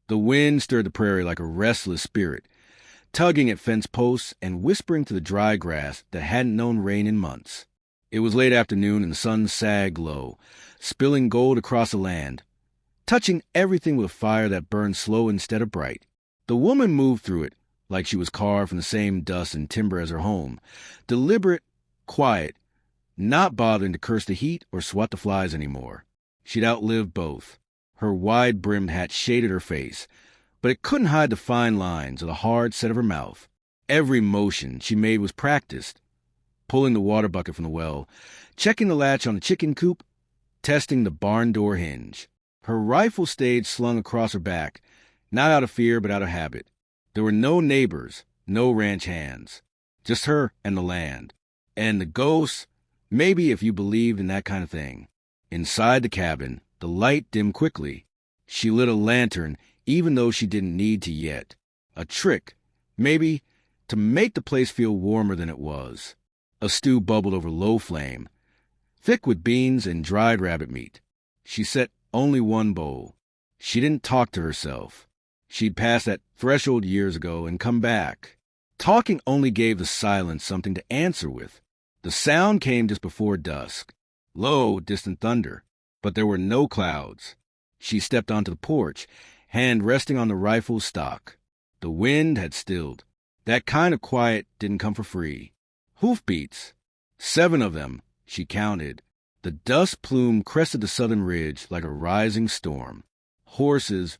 The wind stirred the prairie like a restless spirit, tugging at fence posts and whispering to the dry grass that hadn't known rain in months. It was late afternoon and the sun sagged low, spilling gold across the land, touching everything with fire that burned slow instead of bright. The woman moved through it like she was carved from the same dust and timber as her home, deliberate, quiet, not bothering to curse the heat or swat the flies anymore. She'd outlived both. Her wide-brimmed hat shaded her face, but it couldn't hide the fine lines or the hard set of her mouth. Every motion she made was practiced, pulling the water bucket from the well, checking the latch on the chicken coop, testing the barn door hinge. Her rifle stayed slung across her back, not out of fear but out of habit. There were no neighbors, no ranch hands, just her and the land. And the ghosts, maybe if you believed in that kind of thing. Inside the cabin, the light dimmed quickly. She lit a lantern even though she didn't need to yet. A trick, maybe, to make the place feel warmer than it was. A stew bubbled over low flame, thick with beans and dried rabbit meat. She set only one bowl. She didn't talk to herself. She'd passed that threshold years ago and come back. Talking only gave the silence something to answer with. The sound came just before dusk. Low, distant thunder. But there were no clouds. She stepped onto the porch, hand resting on the rifle's stock. The wind had stilled. That kind of quiet didn't come for free. Hoofbeats. 7 of them, she counted. The dust plume crested the southern ridge like a rising storm. Horses,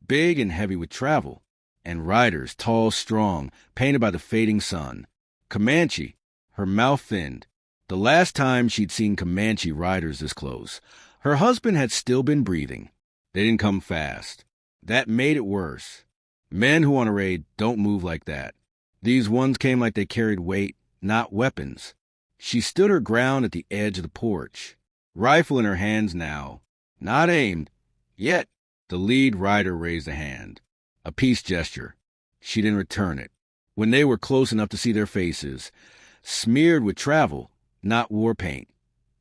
big and heavy with travel, and riders, tall, strong, painted by the fading sun. Comanche, her mouth thinned. The last time she'd seen Comanche riders this close, her husband had still been breathing. They didn't come fast. That made it worse. Men who on a raid don't move like that. These ones came like they carried weight, not weapons. She stood her ground at the edge of the porch, rifle in her hands now, not aimed, yet. The lead rider raised a hand, a peace gesture. She didn't return it. When they were close enough to see their faces, smeared with travel, not war paint,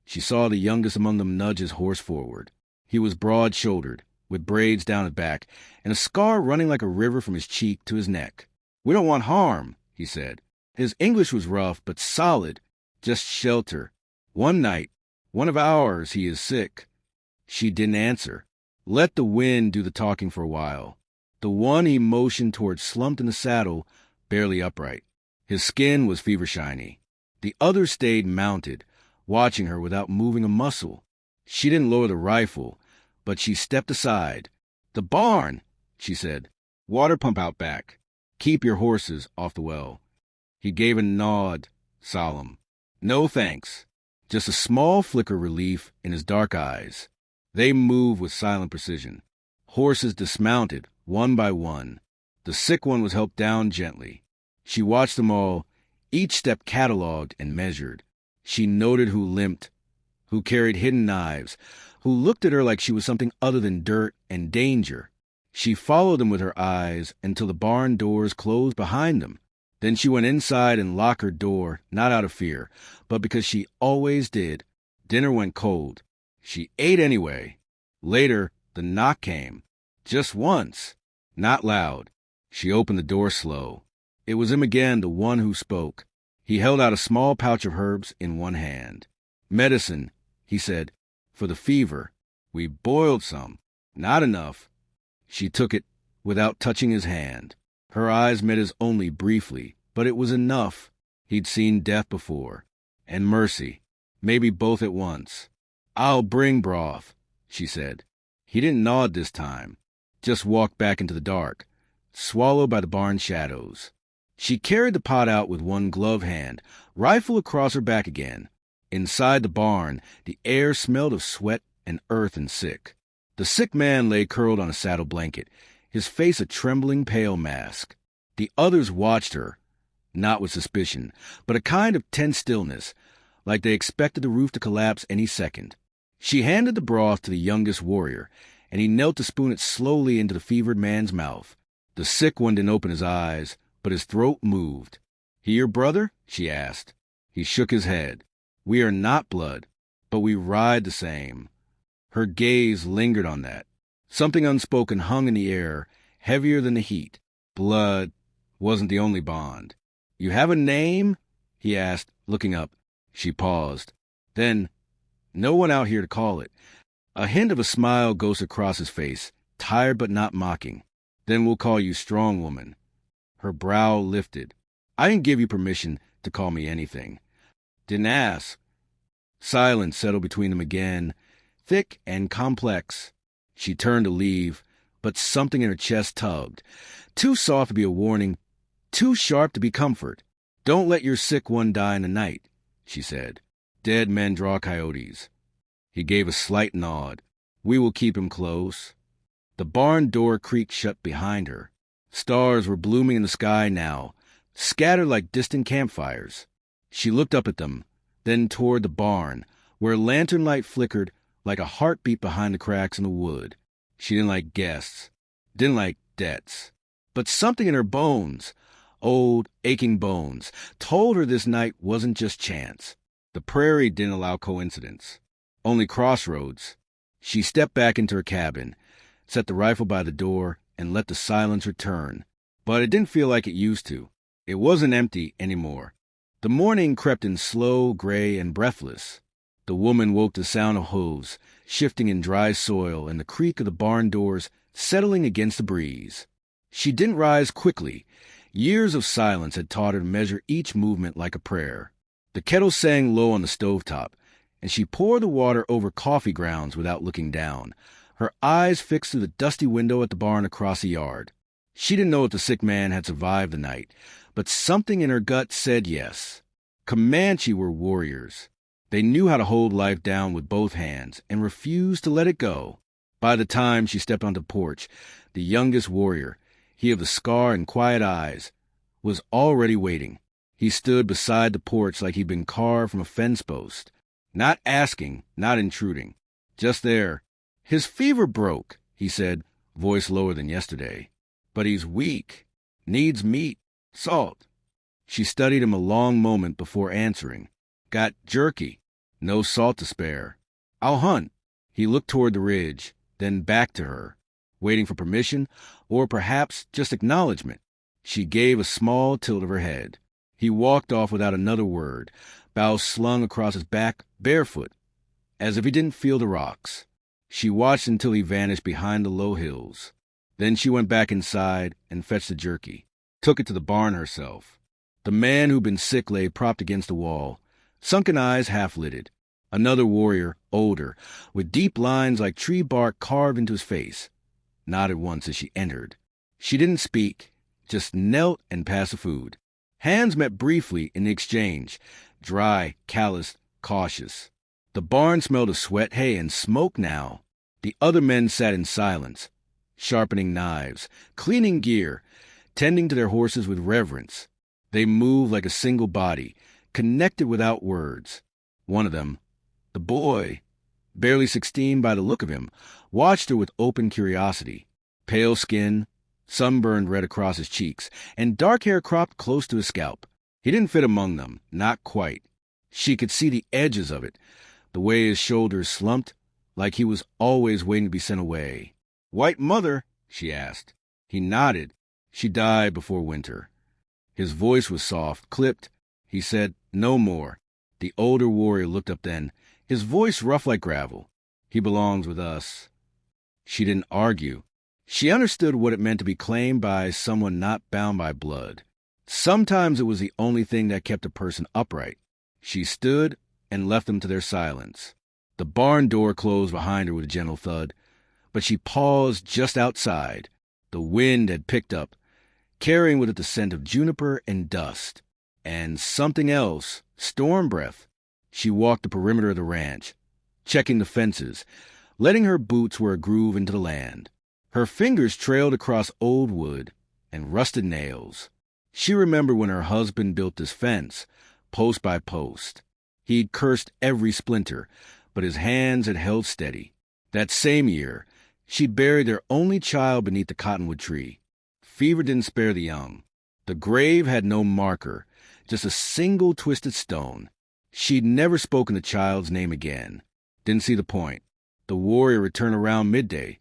she saw the youngest among them nudge his horse forward. He was broad-shouldered, with braids down his back, and a scar running like a river from his cheek to his neck. "We don't want harm," he said. His English was rough but solid, just shelter. "One night, one of ours, he is sick." She didn't answer. Let the wind do the talking for a while. The one he motioned toward slumped in the saddle, barely upright. His skin was fever-shiny. The others stayed mounted, watching her without moving a muscle. She didn't lower the rifle, but she stepped aside. "The barn," she said. "Water pump out back. Keep your horses off the well." He gave a nod, solemn. "No thanks." Just a small flicker of relief in his dark eyes. They moved with silent precision. Horses dismounted, one by one. The sick one was helped down gently. She watched them all, each step catalogued and measured. She noted who limped, who carried hidden knives, who looked at her like she was something other than dirt and danger. She followed them with her eyes until the barn doors closed behind them. Then she went inside and locked her door, not out of fear, but because she always did. Dinner went cold. She ate anyway. Later, the knock came. Just once. Not loud. She opened the door slow. It was him again, the one who spoke. He held out a small pouch of herbs in one hand. "Medicine," he said, "for the fever. We boiled some. Not enough." She took it without touching his hand. Her eyes met his only briefly, but it was enough. He'd seen death before. And mercy. Maybe both at once. "I'll bring broth," she said. He didn't nod this time, just walked back into the dark, swallowed by the barn shadows. She carried the pot out with one gloved hand, rifle across her back again. Inside the barn, the air smelled of sweat and earth and sick. The sick man lay curled on a saddle blanket, his face a trembling pale mask. The others watched her, not with suspicion, but a kind of tense stillness, like they expected the roof to collapse any second. She handed the broth to the youngest warrior, and he knelt to spoon it slowly into the fevered man's mouth. The sick one didn't open his eyes, but his throat moved. "He your brother?" she asked. He shook his head. "We are not blood, but we ride the same." Her gaze lingered on that. Something unspoken hung in the air, heavier than the heat. Blood wasn't the only bond. "You have a name?" he asked, looking up. She paused. Then, "No one out here to call it." A hint of a smile goes across his face, tired but not mocking. "Then we'll call you Strong Woman." Her brow lifted. "I didn't give you permission to call me anything." "Didn't ask." Silence settled between them again, thick and complex. She turned to leave, but something in her chest tugged. Too soft to be a warning, too sharp to be comfort. "Don't let your sick one die in the night," she said. "Dead men draw coyotes." He gave a slight nod. "We will keep him close." The barn door creaked shut behind her. Stars were blooming in the sky now, scattered like distant campfires. She looked up at them, then toward the barn, where lantern light flickered like a heartbeat behind the cracks in the wood. She didn't like guests, didn't like debts. But something in her bones, old, aching bones, told her this night wasn't just chance. The prairie didn't allow coincidence, only crossroads. She stepped back into her cabin, set the rifle by the door, and let the silence return. But it didn't feel like it used to. It wasn't empty anymore. The morning crept in slow, gray, and breathless. The woman woke to the sound of hooves shifting in dry soil and the creak of the barn doors settling against the breeze. She didn't rise quickly. Years of silence had taught her to measure each movement like a prayer. The kettle sang low on the stovetop, and she poured the water over coffee grounds without looking down, her eyes fixed through the dusty window at the barn across the yard. She didn't know if the sick man had survived the night, but something in her gut said yes. Comanche were warriors. They knew how to hold life down with both hands and refused to let it go. By the time she stepped onto the porch, the youngest warrior, he of the scar and quiet eyes, was already waiting. He stood beside the porch like he'd been carved from a fence post. Not asking, not intruding. Just there. "His fever broke," he said, voice lower than yesterday. "But he's weak. Needs meat. Salt." She studied him a long moment before answering. "Got jerky. No salt to spare. I'll hunt." He looked toward the ridge, then back to her, waiting for permission, or perhaps just acknowledgement. She gave a small tilt of her head. He walked off without another word, bow slung across his back, barefoot, as if he didn't feel the rocks. She watched until he vanished behind the low hills. Then she went back inside and fetched the jerky, took it to the barn herself. The man who'd been sick lay propped against the wall, sunken eyes half-lidded. Another warrior, older, with deep lines like tree bark carved into his face, nodded once as she entered. She didn't speak, just knelt and passed the food. Hands met briefly in the exchange, dry, calloused, cautious. The barn smelled of sweat, hay, and smoke now. The other men sat in silence, sharpening knives, cleaning gear, tending to their horses with reverence. They moved like a single body, connected without words. One of them, the boy, barely 16 by the look of him, watched her with open curiosity. Pale skin, sunburned red across his cheeks, and dark hair cropped close to his scalp. He didn't fit among them, not quite. She could see the edges of it, the way his shoulders slumped, like he was always waiting to be sent away. "White mother?" she asked. He nodded. "She died before winter." His voice was soft, clipped. He said, "No more." The older warrior looked up then, his voice rough like gravel. "He belongs with us." She didn't argue. She understood what it meant to be claimed by someone not bound by blood. Sometimes it was the only thing that kept a person upright. She stood and left them to their silence. The barn door closed behind her with a gentle thud, but she paused just outside. The wind had picked up, carrying with it the scent of juniper and dust. And something else, storm breath. She walked the perimeter of the ranch, checking the fences, letting her boots wear a groove into the land. Her fingers trailed across old wood and rusted nails. She remembered when her husband built this fence, post by post. He'd cursed every splinter, but his hands had held steady. That same year, she'd buried their only child beneath the cottonwood tree. Fever didn't spare the young. The grave had no marker, just a single twisted stone. She'd never spoken the child's name again. Didn't see the point. The warrior returned around midday,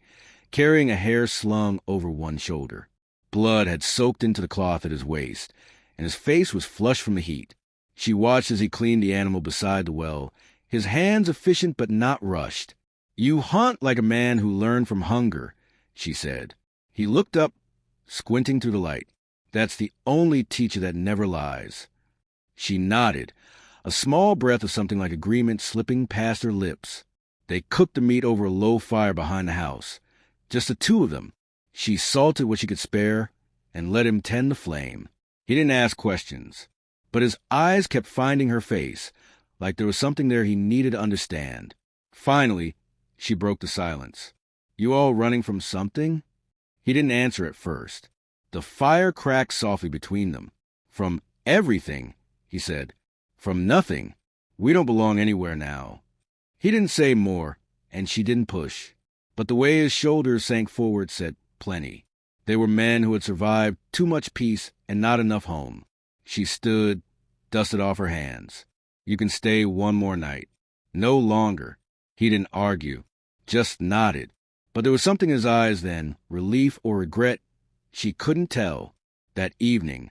carrying a hair slung over one shoulder. Blood had soaked into the cloth at his waist, and his face was flushed from the heat. She watched as he cleaned the animal beside the well, his hands efficient but not rushed. "You hunt like a man who learned from hunger," she said. He looked up, squinting through the light. "That's the only teacher that never lies." She nodded, a small breath of something like agreement slipping past her lips. They cooked the meat over a low fire behind the house. Just the two of them. She salted what she could spare and let him tend the flame. He didn't ask questions, but his eyes kept finding her face, like there was something there he needed to understand. Finally, she broke the silence. "You all running from something?" He didn't answer at first. The fire cracked softly between them. "From everything," he said. "From nothing. We don't belong anywhere now." He didn't say more, and she didn't push. But the way his shoulders sank forward said plenty. They were men who had survived too much peace and not enough home. She stood, dusted off her hands. "You can stay one more night." "No longer." He didn't argue, just nodded. But there was something in his eyes then, relief or regret. She couldn't tell. That evening,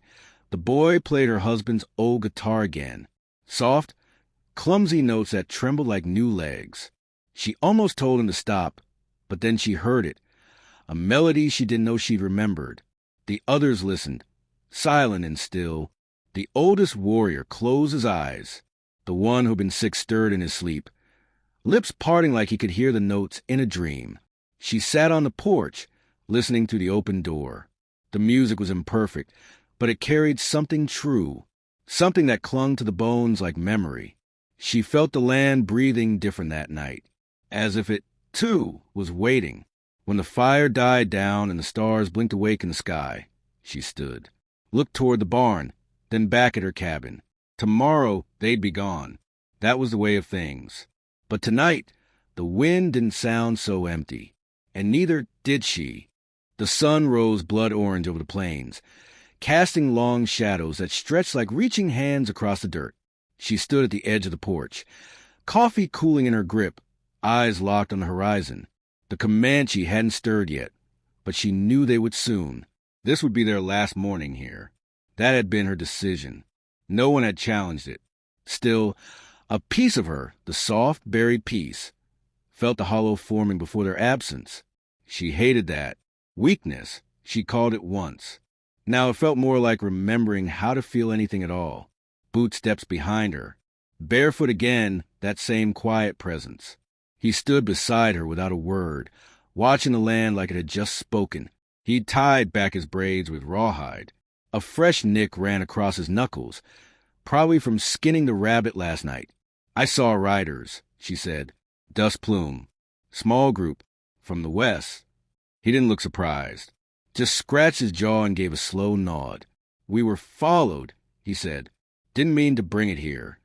the boy played her husband's old guitar again. Soft, clumsy notes that trembled like new legs. She almost told him to stop, but then she heard it. A melody she didn't know she'd remembered. The others listened, silent and still. The oldest warrior closed his eyes. The one who'd been sick stirred in his sleep, lips parting like he could hear the notes in a dream. She sat on the porch, listening through the open door. The music was imperfect, but it carried something true, something that clung to the bones like memory. She felt the land breathing different that night, as if it, too, was waiting. When the fire died down and the stars blinked awake in the sky, she stood, looked toward the barn, then back at her cabin. Tomorrow they'd be gone. That was the way of things. But tonight, the wind didn't sound so empty, and neither did she. The sun rose blood orange over the plains, casting long shadows that stretched like reaching hands across the dirt. She stood at the edge of the porch, coffee cooling in her grip, eyes locked on the horizon. The Comanche hadn't stirred yet, but she knew they would soon. This would be their last morning here. That had been her decision. No one had challenged it. Still, a piece of her, the soft, buried piece, felt the hollow forming before their absence. She hated that. Weakness, she called it once. Now it felt more like remembering how to feel anything at all. Bootsteps behind her. Barefoot again, that same quiet presence. He stood beside her without a word, watching the land like it had just spoken. He'd tied back his braids with rawhide. A fresh nick ran across his knuckles, probably from skinning the rabbit last night. "I saw riders," she said. "Dust plume. Small group. From the west." He didn't look surprised. Just scratched his jaw and gave a slow nod. "We were followed," he said. "Didn't mean to bring it here."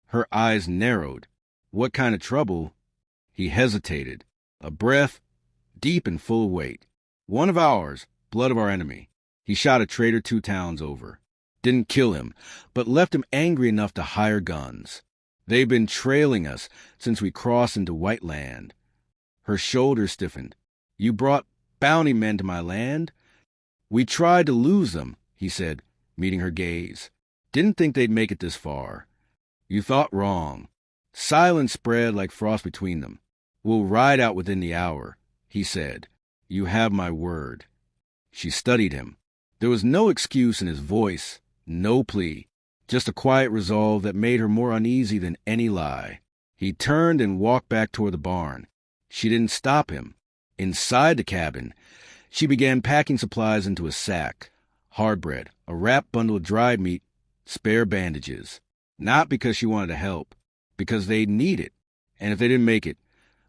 Her eyes narrowed. "What kind of trouble?" He hesitated. A breath, deep and full of weight. "One of ours, blood of our enemy. He shot a traitor 2 towns over. Didn't kill him, but left him angry enough to hire guns. They've been trailing us since we crossed into white land." Her shoulders stiffened. "You brought bounty men to my land?" "We tried to lose them," he said, meeting her gaze. "Didn't think they'd make it this far." "You thought wrong." Silence spread like frost between them. "We'll ride out within the hour," he said. "You have my word." She studied him. There was no excuse in his voice, no plea, just a quiet resolve that made her more uneasy than any lie. He turned and walked back toward the barn. She didn't stop him. Inside the cabin, she began packing supplies into a sack. Hard bread, a wrapped bundle of dried meat, spare bandages. Not because she wanted to help, because they'd need it. And if they didn't make it,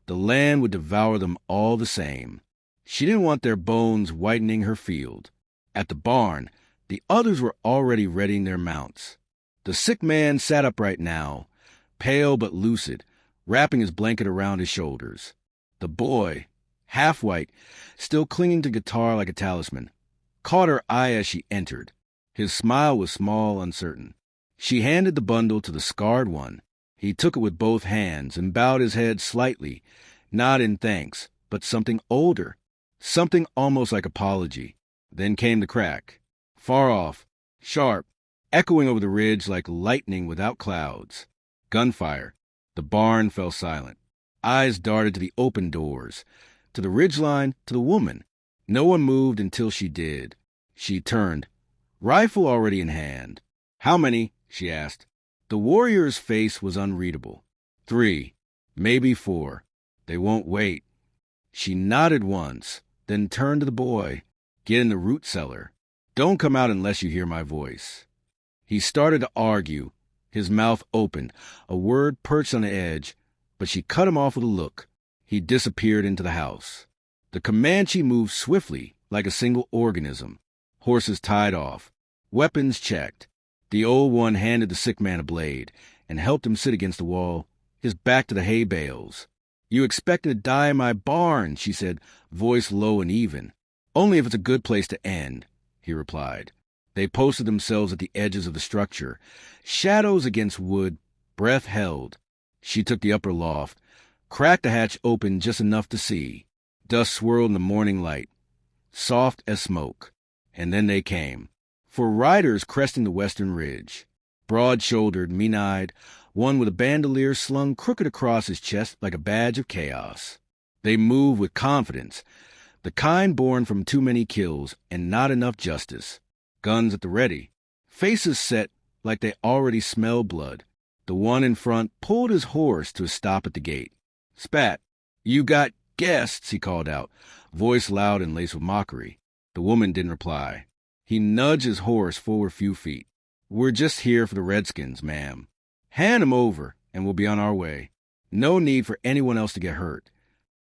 the land would devour them all the same. She didn't want their bones whitening her field. At the barn, the others were already readying their mounts. The sick man sat upright now, pale but lucid, wrapping his blanket around his shoulders. The boy, half white, still clinging to guitar like a talisman, caught her eye as she entered. His smile was small, uncertain. She handed the bundle to the scarred one. He took it with both hands and bowed his head slightly, not in thanks, but something older, Something almost like apology. Then came the crack. Far off, sharp, echoing over the ridge like lightning without clouds. Gunfire. The barn fell silent. Eyes darted to the open doors, to the ridgeline, to the woman. No one moved until she did. She turned, rifle already in hand. "How many?" she asked. The warrior's face was unreadable. 3, maybe 4. They won't wait. She nodded once, then turned to the boy. "Get in the root cellar. Don't come out unless you hear my voice." He started to argue, his mouth opened, a word perched on the edge, but she cut him off with a look. He disappeared into the house. The Comanche moved swiftly, like a single organism. Horses tied off, weapons checked. The old one handed the sick man a blade and helped him sit against the wall, his back to the hay bales. "You expected to die in my barn," she said, voice low and even. "Only if it's a good place to end," he replied. They posted themselves at the edges of the structure, shadows against wood, breath held. She took the upper loft, cracked the hatch open just enough to see. Dust swirled in the morning light, soft as smoke. And then they came. 4 riders cresting the western ridge. Broad-shouldered, mean-eyed, one with a bandolier slung crooked across his chest like a badge of chaos. They moved with confidence, the kind born from too many kills and not enough justice. Guns at the ready, faces set like they already smelled blood. The one in front pulled his horse to a stop at the gate. "Spat, you got guests," he called out, voice loud and laced with mockery. The woman didn't reply. He nudged his horse forward a few feet. "We're just here for the Redskins, ma'am. Hand 'em over, and we'll be on our way. No need for anyone else to get hurt."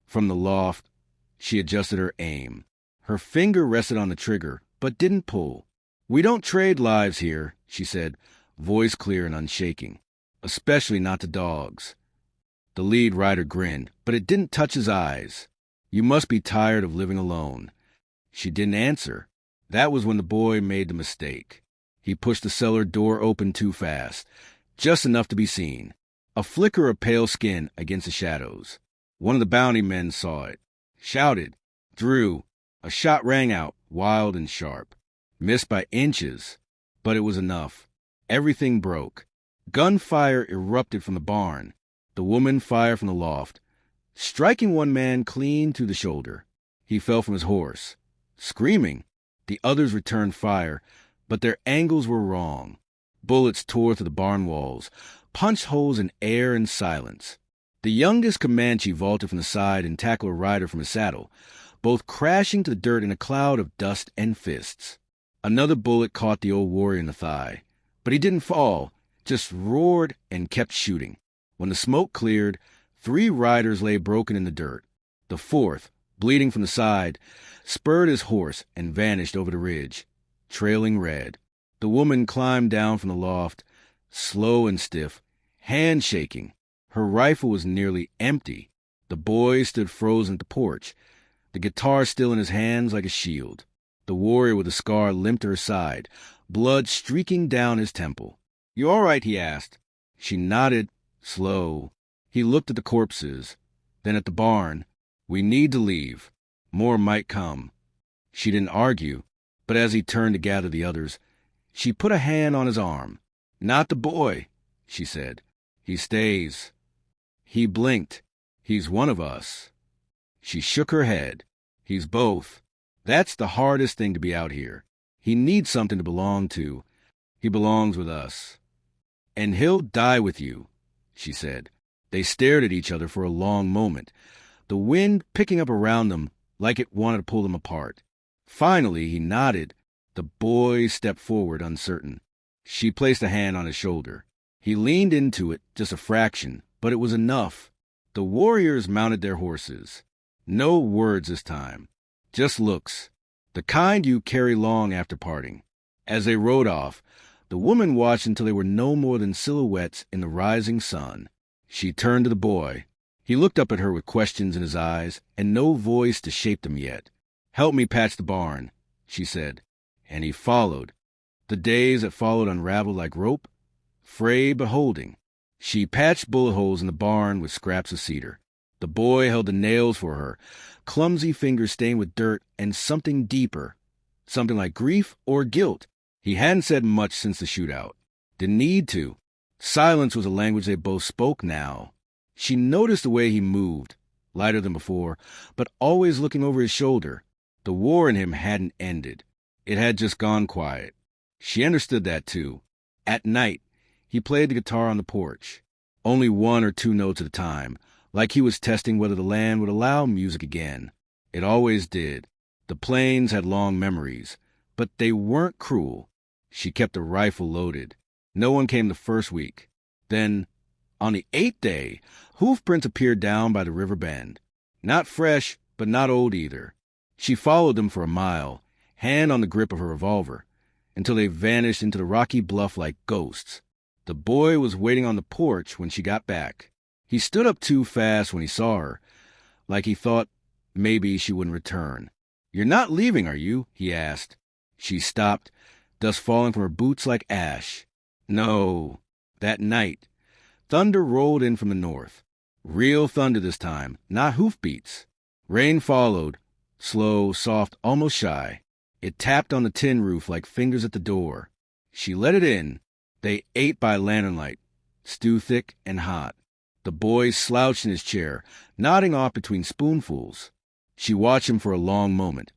From the loft, she adjusted her aim. Her finger rested on the trigger, but didn't pull. "We don't trade lives here," she said, voice clear and unshaking. "Especially not to dogs." The lead rider grinned, but it didn't touch his eyes. "You must be tired of living alone." She didn't answer. That was when the boy made the mistake. He pushed the cellar door open too fast, just enough to be seen. A flicker of pale skin against the shadows. One of the bounty men saw it. Shouted. Drew. A shot rang out, wild and sharp. Missed by inches, but it was enough. Everything broke. Gunfire erupted from the barn. The woman fired from the loft, striking one man clean through the shoulder. He fell from his horse, screaming. The others returned fire, but their angles were wrong. Bullets tore through the barn walls, punched holes in air and silence. The youngest Comanche vaulted from the side and tackled a rider from his saddle, both crashing to the dirt in a cloud of dust and fists. Another bullet caught the old warrior in the thigh, but he didn't fall, just roared and kept shooting. When the smoke cleared, 3 riders lay broken in the dirt. The 4th, bleeding from the side, spurred his horse and vanished over the ridge, trailing red. The woman climbed down from the loft, slow and stiff, hand shaking. Her rifle was nearly empty. The boy stood frozen at the porch, the guitar still in his hands like a shield. The warrior with the scar limped to her side, blood streaking down his temple. "You all right?" he asked. She nodded, slow. He looked at the corpses, then at the barn. "We need to leave. More might come." She didn't argue, but as he turned to gather the others, she put a hand on his arm. "Not the boy," she said. "He stays." He blinked. "He's one of us." She shook her head. "He's both. That's the hardest thing to be out here. He needs something to belong to. He belongs with us. And he'll die with you," she said. They stared at each other for a long moment, the wind picking up around them like it wanted to pull them apart. Finally, he nodded. The boy stepped forward, uncertain. She placed a hand on his shoulder. He leaned into it, just a fraction, but it was enough. The warriors mounted their horses. No words this time, just looks, the kind you carry long after parting. As they rode off, the woman watched until they were no more than silhouettes in the rising sun. She turned to the boy. He looked up at her with questions in his eyes and no voice to shape them yet. "Help me patch the barn," she said, and he followed. The days that followed unraveled like rope, frayed but holding. She patched bullet holes in the barn with scraps of cedar. The boy held the nails for her, clumsy fingers stained with dirt and something deeper, something like grief or guilt. He hadn't said much since the shootout. Didn't need to. Silence was a language they both spoke now. She noticed the way he moved, lighter than before, but always looking over his shoulder. The war in him hadn't ended. It had just gone quiet. She understood that, too. At night, he played the guitar on the porch, only 1 or 2 notes at a time, like he was testing whether the land would allow music again. It always did. The plains had long memories, but they weren't cruel. She kept the rifle loaded. No one came the first week. Then, on the 8th day, hoof prints appeared down by the river bend. Not fresh, but not old either. She followed them for a mile, hand on the grip of her revolver, until they vanished into the rocky bluff like ghosts. The boy was waiting on the porch when she got back. He stood up too fast when he saw her, like he thought maybe she wouldn't return. "You're not leaving, are you?" he asked. She stopped, dust falling from her boots like ash. No. That night, thunder rolled in from the north. Real thunder this time, not hoofbeats. Rain followed, slow, soft, almost shy. It tapped on the tin roof like fingers at the door. She let it in. They ate by lantern light, stew thick and hot. The boy slouched in his chair, nodding off between spoonfuls. She watched him for a long moment,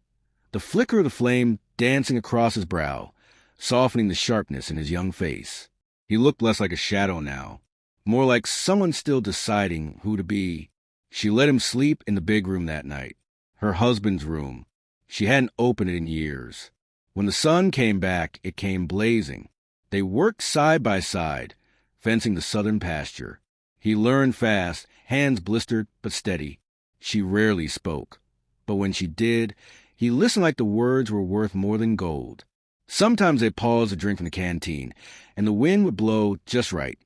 the flicker of the flame dancing across his brow, softening the sharpness in his young face. He looked less like a shadow now, more like someone still deciding who to be. She let him sleep in the big room that night, her husband's room. She hadn't opened it in years. When the sun came back, it came blazing. They worked side by side, fencing the southern pasture. He learned fast, hands blistered but steady. She rarely spoke, but when she did, he listened like the words were worth more than gold. Sometimes they paused to drink from the canteen, and the wind would blow just right,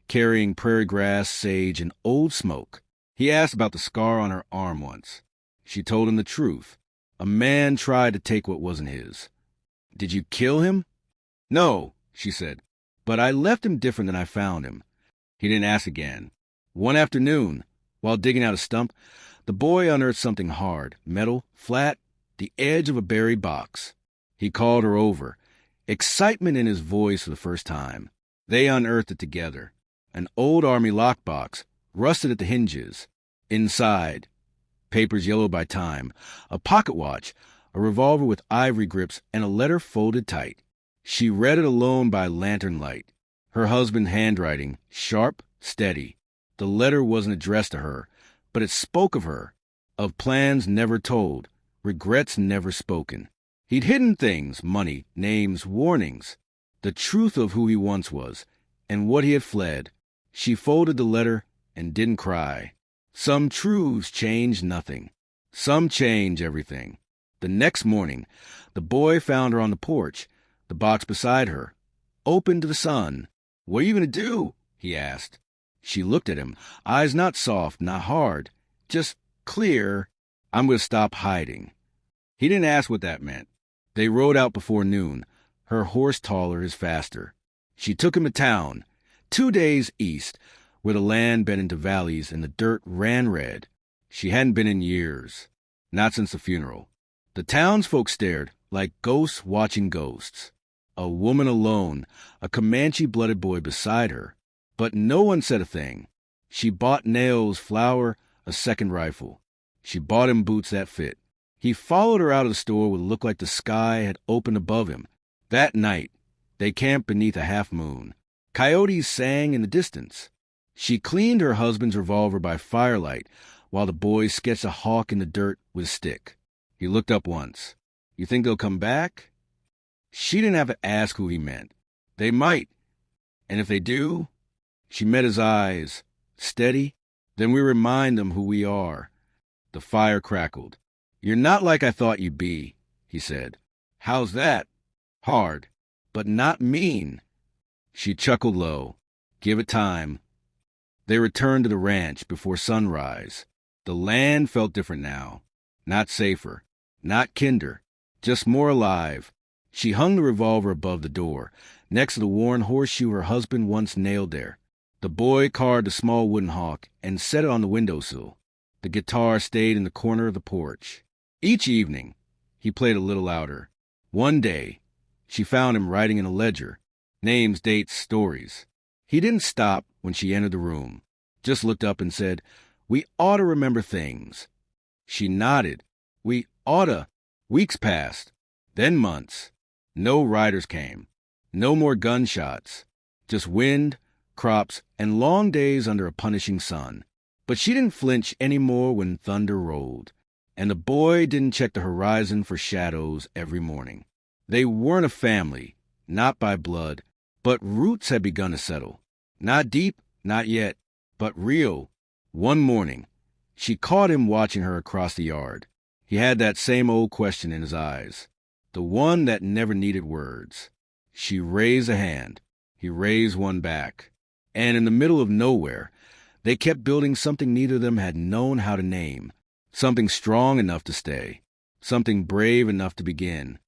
carrying prairie grass, sage, and old smoke. He asked about the scar on her arm once. She told him the truth. A man tried to take what wasn't his. "Did you kill him?" "No," she said, "but I left him different than I found him." He didn't ask again. One afternoon, while digging out a stump, the boy unearthed something hard, metal, flat, the edge of a buried box. He called her over, excitement in his voice for the first time. They unearthed it together. An old army lockbox, rusted at the hinges. Inside, papers yellowed by time, a pocket watch, a revolver with ivory grips, and a letter folded tight. She read it alone by lantern light. Her husband's handwriting, sharp, steady. The letter wasn't addressed to her, but it spoke of her, of plans never told, regrets never spoken. He'd hidden things, money, names, warnings, the truth of who he once was, and what he had fled. She folded the letter and didn't cry. Some truths change nothing. Some change everything. The next morning, the boy found her on the porch, the box beside her, open to the sun. "What are you going to do?" he asked. She looked at him, eyes not soft, not hard, just clear. "I'm going to stop hiding." He didn't ask what that meant. They rode out before noon, her horse taller, his faster. She took him to town, 2 days east, where the land bent into valleys and the dirt ran red. She hadn't been in years, not since the funeral. The townsfolk stared, like ghosts watching ghosts. A woman alone, a Comanche-blooded boy beside her. But no one said a thing. She bought nails, flour, a second rifle. She bought him boots that fit. He followed her out of the store with a look like the sky had opened above him. That night, they camped beneath a half moon. Coyotes sang in the distance. She cleaned her husband's revolver by firelight, while the boy sketched a hawk in the dirt with a stick. He looked up once. "You think they'll come back?" She didn't have to ask who he meant. They might. And if they do? She met his eyes, steady. "Then we remind them who we are." The fire crackled. "You're not like I thought you'd be," he said. "How's that?" "Hard, but not mean." She chuckled low. "Give it time." They returned to the ranch before sunrise. The land felt different now. Not safer, not kinder, just more alive. She hung the revolver above the door, next to the worn horseshoe her husband once nailed there. The boy carved a small wooden hawk and set it on the windowsill. The guitar stayed in the corner of the porch. Each evening, he played a little louder. One day, she found him writing in a ledger, names, dates, stories. He didn't stop when she entered the room, just looked up and said, "We ought to remember things." She nodded. "We oughta." Weeks passed, then months. No riders came. No more gunshots. Just wind, crops, and long days under a punishing sun. But she didn't flinch any more when thunder rolled, and the boy didn't check the horizon for shadows every morning. They weren't a family, not by blood, but roots had begun to settle. Not deep, not yet, but real. One morning, she caught him watching her across the yard. He had that same old question in his eyes, the one that never needed words. She raised a hand. He raised one back. And in the middle of nowhere, they kept building something neither of them had known how to name, something strong enough to stay, something brave enough to begin.